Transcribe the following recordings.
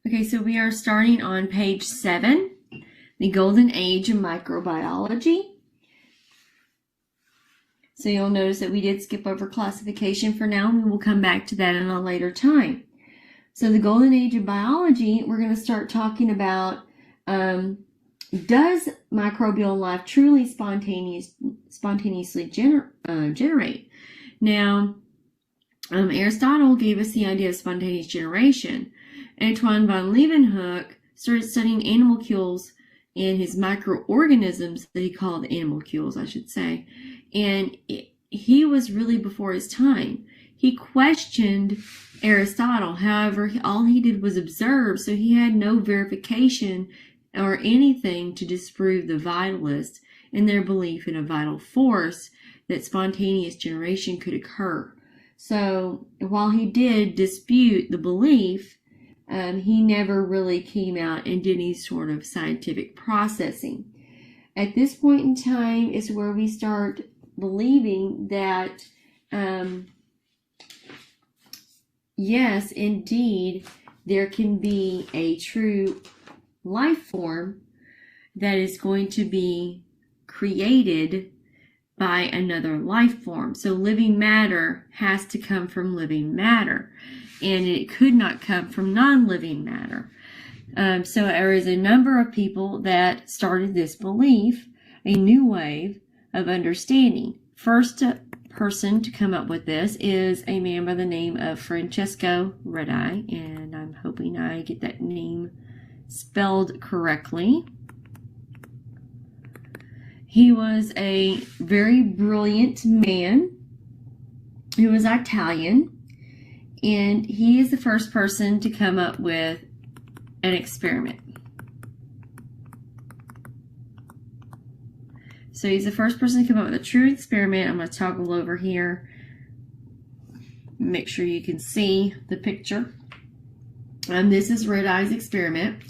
Okay, so we are starting on page 7, the Golden Age of Microbiology. So you'll notice that we did skip over classification for now, and we will come back to that in a later time. So the Golden Age of Biology, we're going to start talking about, does microbial life truly spontaneously generate? Now, Aristotle gave us the idea of spontaneous generation. Antoine von Leeuwenhoek started studying animalcules and his microorganisms that he called animalcules, I should say. And he was really before his time. He questioned Aristotle. However, all he did was observe, so he had no verification or anything to disprove the vitalists in their belief in a vital force that spontaneous generation could occur. So while he did dispute the belief, he never really came out and did any sort of scientific processing. At this point in time is where we start believing that, yes, indeed, there can be a true life form that is going to be created by another life form. So living matter has to come from living matter, and it could not come from non-living matter. So there is a number of people that started this belief, a new wave of understanding. First person to come up with this is a man by the name of Francesco Redi, and I'm hoping I get that name spelled correctly. He was a very brilliant man who was Italian, and he is the first person to come up with an experiment. So he's the first person to come up with a true experiment. I'm going to toggle over here, make sure you can see the picture. This is Redi's experiment.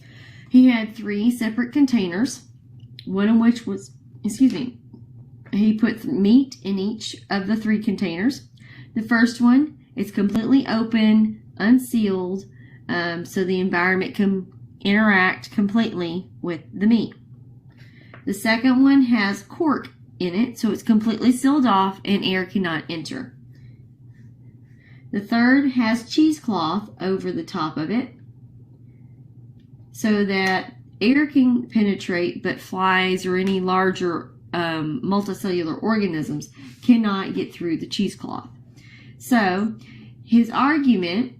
He had 3 separate containers, one of which was, he put meat in each of the 3 containers. The first one is completely open, unsealed, so the environment can interact completely with the meat. The second one has cork in it, so it's completely sealed off and air cannot enter. The third has cheesecloth over the top of it so that air can penetrate, but flies or any larger multicellular organisms cannot get through the cheesecloth. So his argument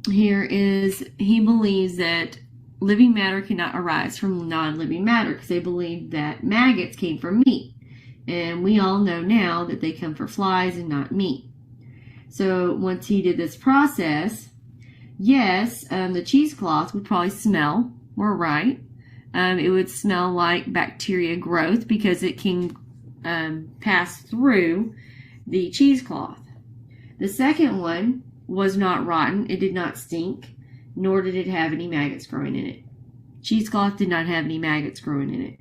here is he believes that living matter cannot arise from non-living matter because they believe that maggots came from meat. And we all know now that they come from flies and not meat. So once he did this process, yes, the cheesecloth would probably smell. We're right. It would smell like bacteria growth because it can pass through the cheesecloth. The second one was not rotten. It did not stink, nor did it have any maggots growing in it. Cheesecloth did not have any maggots growing in it.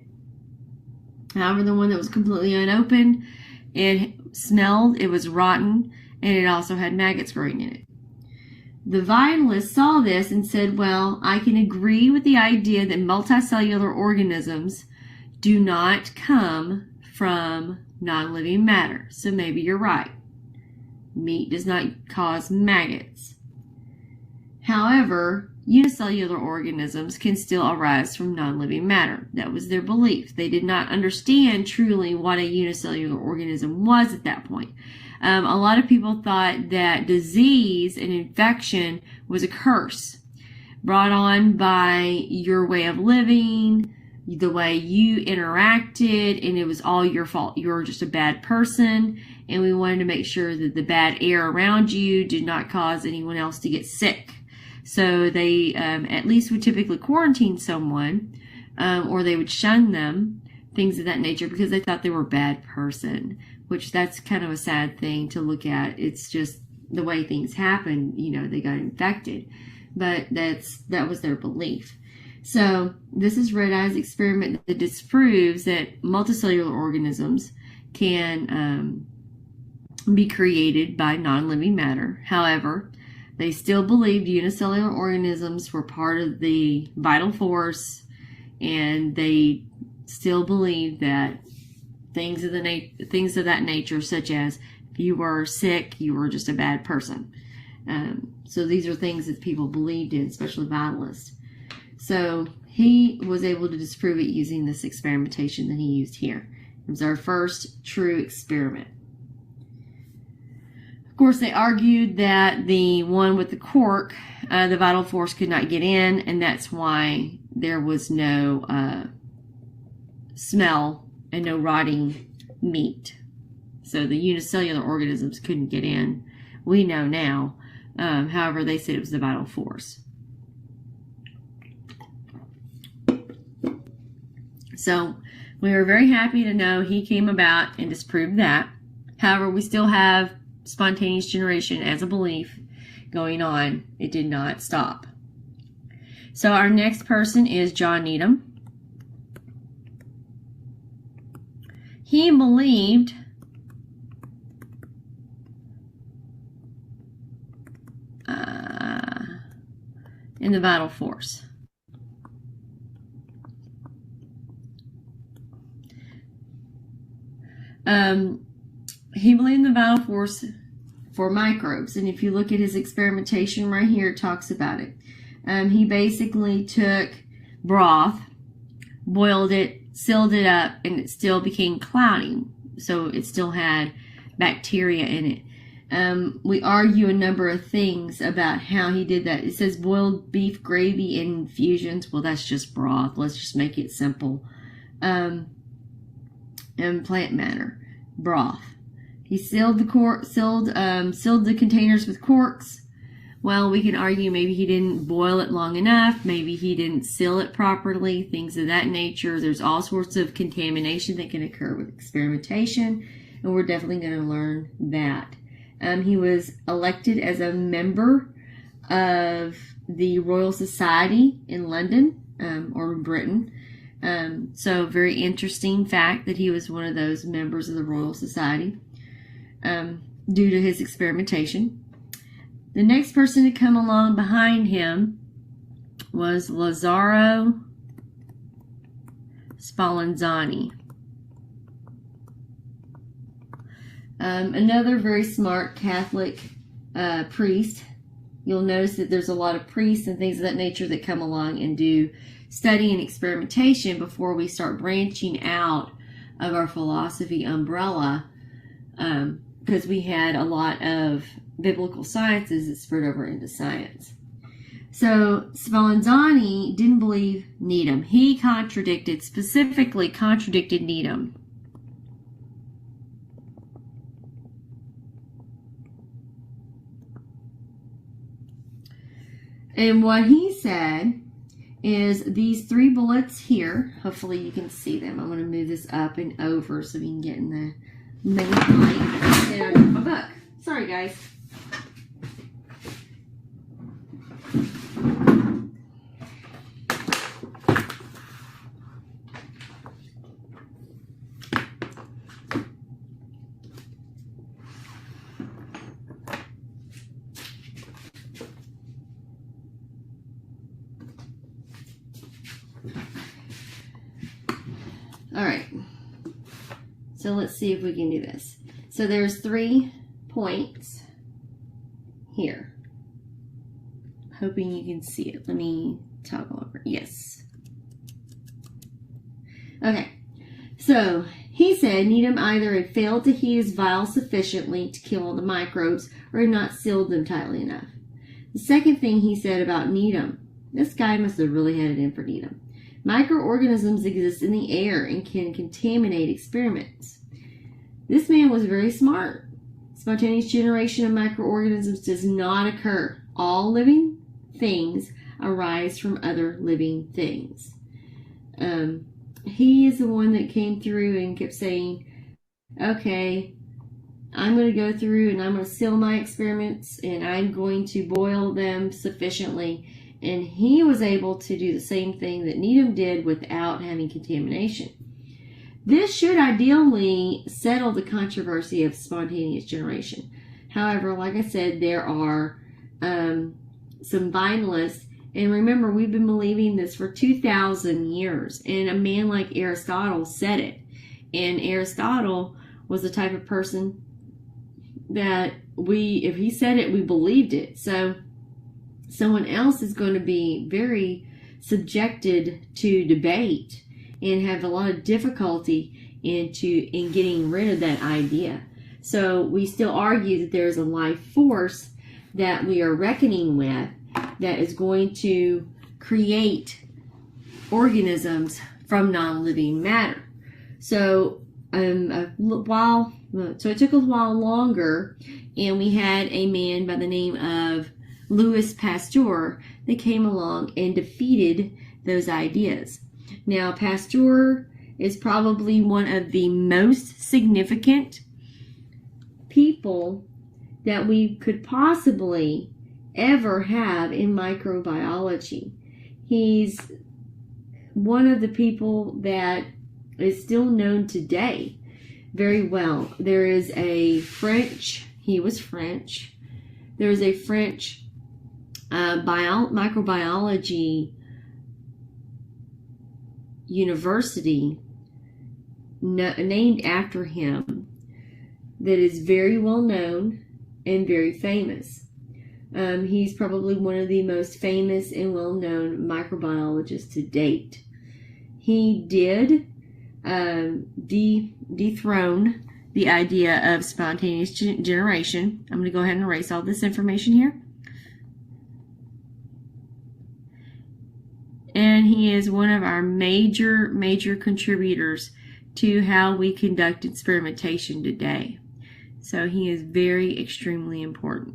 However, the one that was completely unopened, it smelled, it was rotten, and it also had maggots growing in it. The vitalists saw this and said, well, I can agree with the idea that multicellular organisms do not come from non-living matter. So maybe you're right. Meat does not cause maggots. However, unicellular organisms can still arise from non-living matter. That was their belief. They did not understand truly what a unicellular organism was at that point. A lot of people thought that disease and infection was a curse brought on by your way of living, the way you interacted, and it was all your fault. You were just a bad person, and we wanted to make sure that the bad air around you did not cause anyone else to get sick. So they at least would typically quarantine someone, or they would shun them, things of that nature, because they thought they were a bad person, which that's kind of a sad thing to look at. It's just the way things happen, they got infected. But that was their belief. So this is Redi's experiment that disproves that multicellular organisms can be created by non-living matter. However, They still believed unicellular organisms were part of the vital force, and they still believed that things of that nature, such as if you were sick, you were just a bad person. So these are things that people believed in, especially vitalists. So he was able to disprove it using this experimentation that he used here. It was our first true experiment. Of course, they argued that the one with the cork, the vital force could not get in, and that's why there was no smell and no rotting meat. So the unicellular organisms couldn't get in. We know now. However, they said it was the vital force. So we were very happy to know he came about and disproved that. However, we still have spontaneous generation as a belief going on. It did not stop. So our next person is John Needham. He believed in the vital force. He believed in the vital force for microbes, and if you look at his experimentation right here, it talks about it. He basically took broth, boiled it, sealed it up, and it still became cloudy, so it still had bacteria in it. We argue a number of things about how he did that. It says boiled beef gravy and infusions. Well, that's just broth. Let's just make it simple. And plant matter, broth. He sealed the containers with corks. Well, we can argue maybe he didn't boil it long enough. Maybe he didn't seal it properly. Things of that nature. There's all sorts of contamination that can occur with experimentation, and we're definitely going to learn that. He was elected as a member of the Royal Society in London, or Britain. So very interesting fact that he was one of those members of the Royal Society due to his experimentation. The next person to come along behind him was Lazzaro Spallanzani. Another very smart Catholic priest. You'll notice that there's a lot of priests and things of that nature that come along and do study and experimentation before we start branching out of our philosophy umbrella, because we had a lot of biblical sciences that spread over into science. So Spallanzani didn't believe Needham. He specifically contradicted Needham. And what he said is these three bullets here. Hopefully you can see them. I'm going to move this up and over so we can get in the main light. And I got my book. Sorry, guys. All right, so let's see if we can do this. So there's 3 points here. Hoping you can see it. Let me toggle over. Yes. Okay, so he said Needham either had failed to heat his vial sufficiently to kill all the microbes or had not sealed them tightly enough. The second thing he said about Needham, this guy must have really had it in for Needham. Microorganisms exist in the air and can contaminate experiments. This man was very smart. Spontaneous generation of microorganisms does not occur. All living things arise from other living things. He is the one that came through and kept saying, okay, I'm going to go through and I'm going to seal my experiments and I'm going to boil them sufficiently. And he was able to do the same thing that Needham did without having contamination. This should ideally settle the controversy of spontaneous generation. However, like I said, there are some vitalists. And remember, we've been believing this for 2,000 years. And a man like Aristotle said it. And Aristotle was the type of person that if he said it, we believed it. So someone else is going to be very subjected to debate and have a lot of difficulty in getting rid of that idea. So we still argue that there's a life force that we are reckoning with that is going to create organisms from non-living matter. So so it took a while longer, and we had a man by the name of Louis Pasteur that came along and defeated those ideas. Now, Pasteur is probably one of the most significant people that we could possibly ever have in microbiology. He one of the people that is still known today very well. There is a French, he was French, there is a French microbiology university named after him that is very well known and very famous. He's probably one of the most famous and well-known microbiologists to date. He did dethrone the idea of spontaneous generation. I'm going to go ahead and erase all this information here. And he is one of our major contributors to how we conduct experimentation today. So he is very extremely important.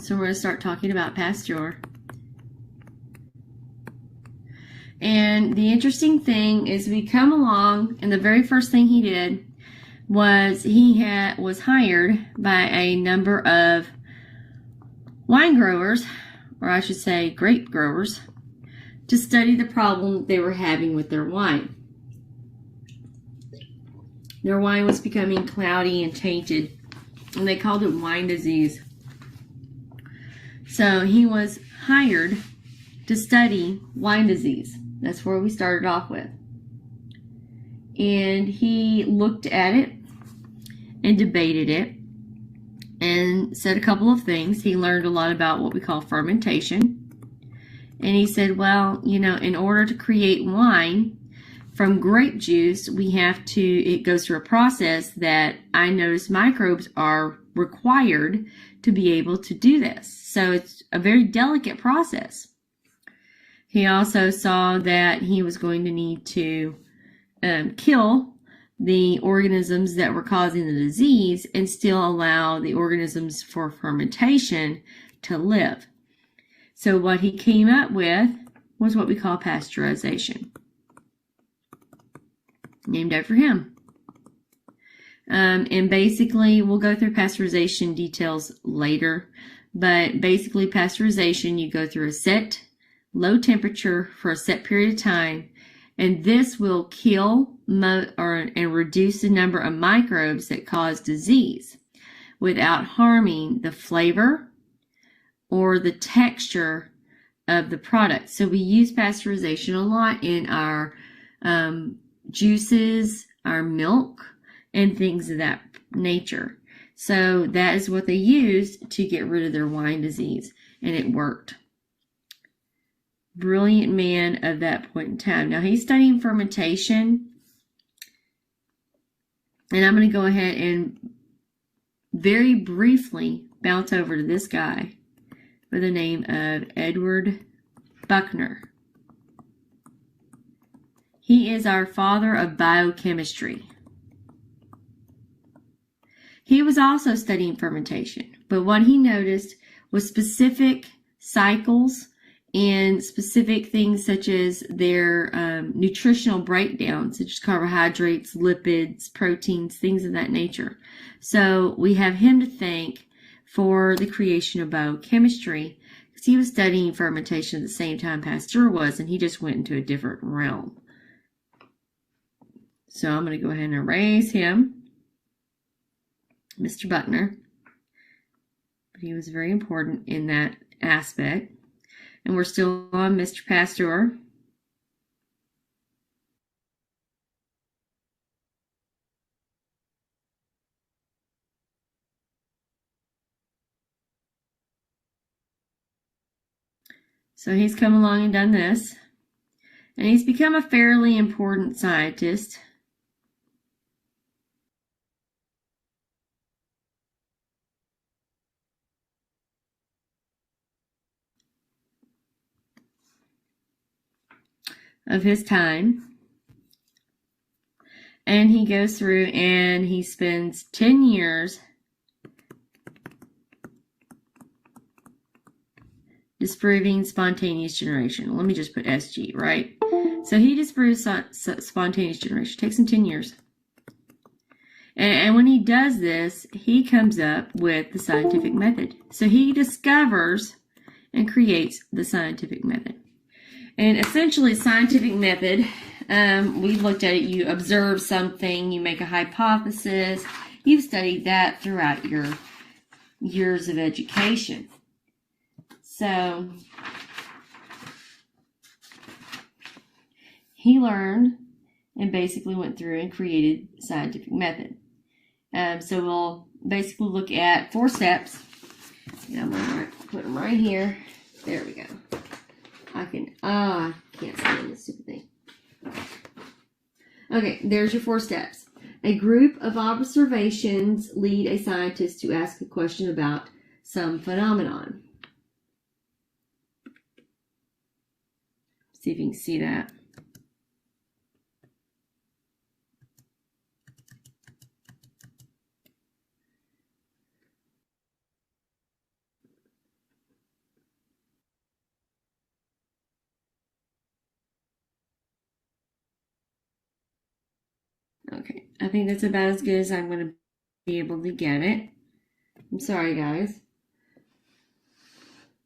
So we're going to start talking about Pasteur. And the interesting thing is we come along, and the very first thing he did was he was hired by a number of wine growers, or I should say grape growers, to study the problem they were having with their wine. Their wine was becoming cloudy and tainted, and they called it wine disease. So he was hired to study wine disease. That's where we started off with. And he looked at it and debated it and said a couple of things. He learned a lot about what we call fermentation. And he said, well, in order to create wine from grape juice, it goes through a process that I noticed microbes are required to be able to do this. So it's a very delicate process. He also saw that he was going to need to kill the organisms that were causing the disease and still allow the organisms for fermentation to live. So what he came up with was what we call pasteurization, named after him. And basically, we'll go through pasteurization details later, but basically pasteurization, you go through a set low temperature for a set period of time, and this will kill and reduce the number of microbes that cause disease without harming the flavor or the texture of the product. So we use pasteurization a lot in our juices, our milk, and things of that nature. So that is what they used to get rid of their wine disease, and it worked. Brilliant man of that point in time. Now he's studying fermentation, and I'm going to go ahead and very briefly bounce over to this guy by the name of Edward Buchner. He is our father of biochemistry. He was also studying fermentation, but what he noticed was specific cycles and specific things such as their nutritional breakdown, such as carbohydrates, lipids, proteins, things of that nature. So we have him to thank for the creation of biochemistry, because he was studying fermentation at the same time Pasteur was, and he just went into a different realm. So I'm going to go ahead and erase him, Mr. Buckner. He was very important in that aspect. And we're still on Mr. Pasteur. So he's come along and done this. And he's become a fairly important scientist. Of his time. And he goes through and he spends 10 years disproving spontaneous generation. Let me just put SG, right? So he disproves spontaneous generation. It takes him 10 years. And when he does this, he comes up with the scientific method. So he discovers and creates the scientific method. And essentially, scientific method, we looked at it. You observe something, you make a hypothesis. You've studied that throughout your years of education. So he learned and basically went through and created scientific method. So we'll basically look at 4 steps. And I'm going to put them right here. There we go. I can't stand this stupid thing. Okay, there's your 4 steps. A group of observations lead a scientist to ask a question about some phenomenon. See if you can see that. Okay, I think that's about as good as I'm going to be able to get it. I'm sorry, guys.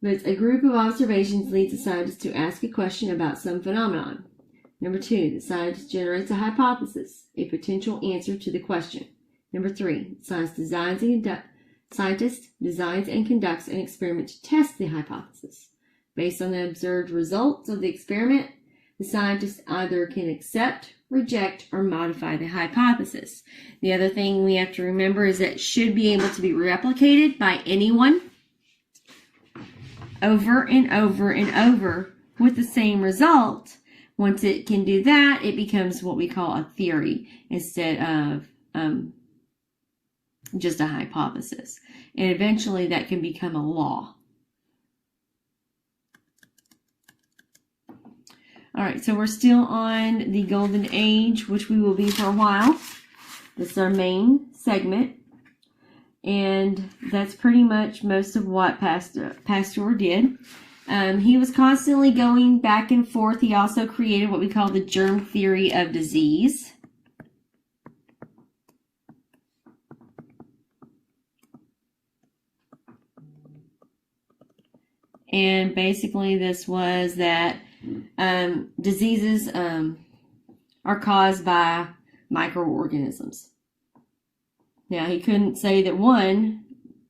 But a group of observations leads a scientist to ask a question about some phenomenon. Number 2, the scientist generates a hypothesis, a potential answer to the question. Number 3, scientist designs and conducts an experiment to test the hypothesis. Based on the observed results of the experiment, the scientist either can accept, reject, or modify the hypothesis. The other thing we have to remember is that it should be able to be replicated by anyone over and over and over with the same result. Once it can do that, it becomes what we call a theory instead of just a hypothesis. And eventually that can become a law. All right, so we're still on the golden age, which we will be for a while. This is our main segment. And that's pretty much most of what Pasteur did. He was constantly going back and forth. He also created what we call the germ theory of disease. And basically this was that diseases are caused by microorganisms. Now, he couldn't say that one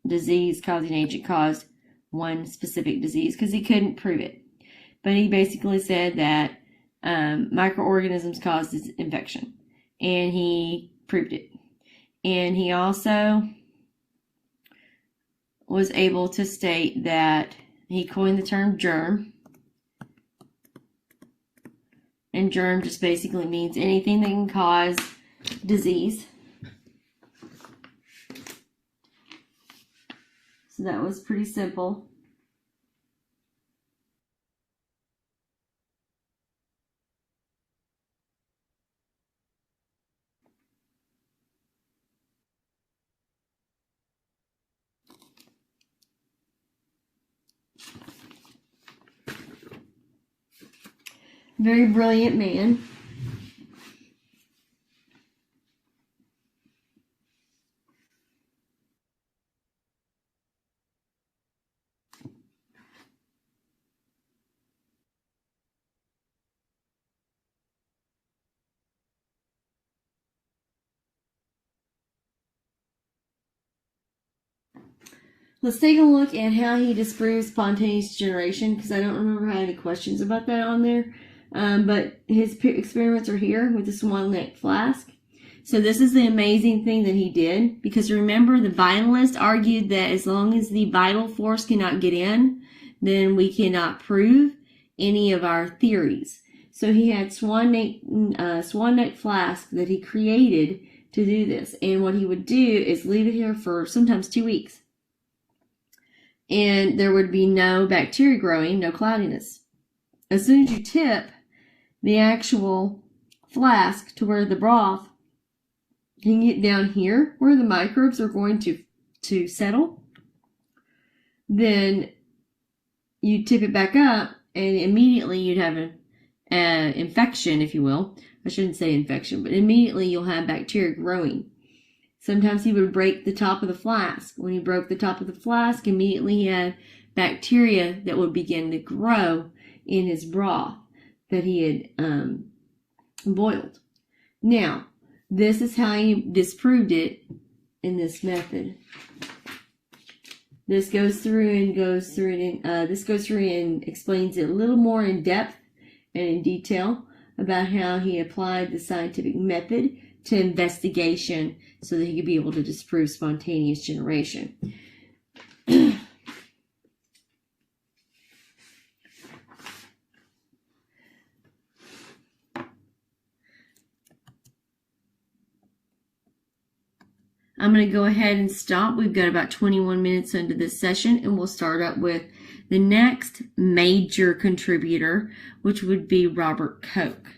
disease-causing agent caused one specific disease because he couldn't prove it. But he basically said that microorganisms caused this infection, and he proved it. And he also was able to state that he coined the term germ. And germ just basically means anything that can cause disease. So that was pretty simple. Very brilliant man. Let's take a look at how he disproves spontaneous generation, because I don't remember having any questions about that on there. But his experiments are here with the swan neck flask. So this is the amazing thing that he did, because remember, the vitalist argued that as long as the vital force cannot get in, then we cannot prove any of our theories. So he had swan neck flask that he created to do this. And what he would do is leave it here for sometimes 2 weeks. And there would be no bacteria growing, no cloudiness. As soon as you tip the actual flask to where the broth can get down here, where the microbes are going to settle, then you tip it back up, and immediately you'd have an infection, if you will. I shouldn't say infection, but immediately you'll have bacteria growing. Sometimes he would break the top of the flask. When he broke the top of the flask, immediately he had bacteria that would begin to grow in his broth that he had boiled. Now, this is how he disproved it in this method. This goes through and explains it a little more in depth and in detail about how he applied the scientific method to investigation so that he could be able to disprove spontaneous generation. I'm going to go ahead and stop. We've got about 21 minutes into this session, and we'll start up with the next major contributor, which would be Robert Koch.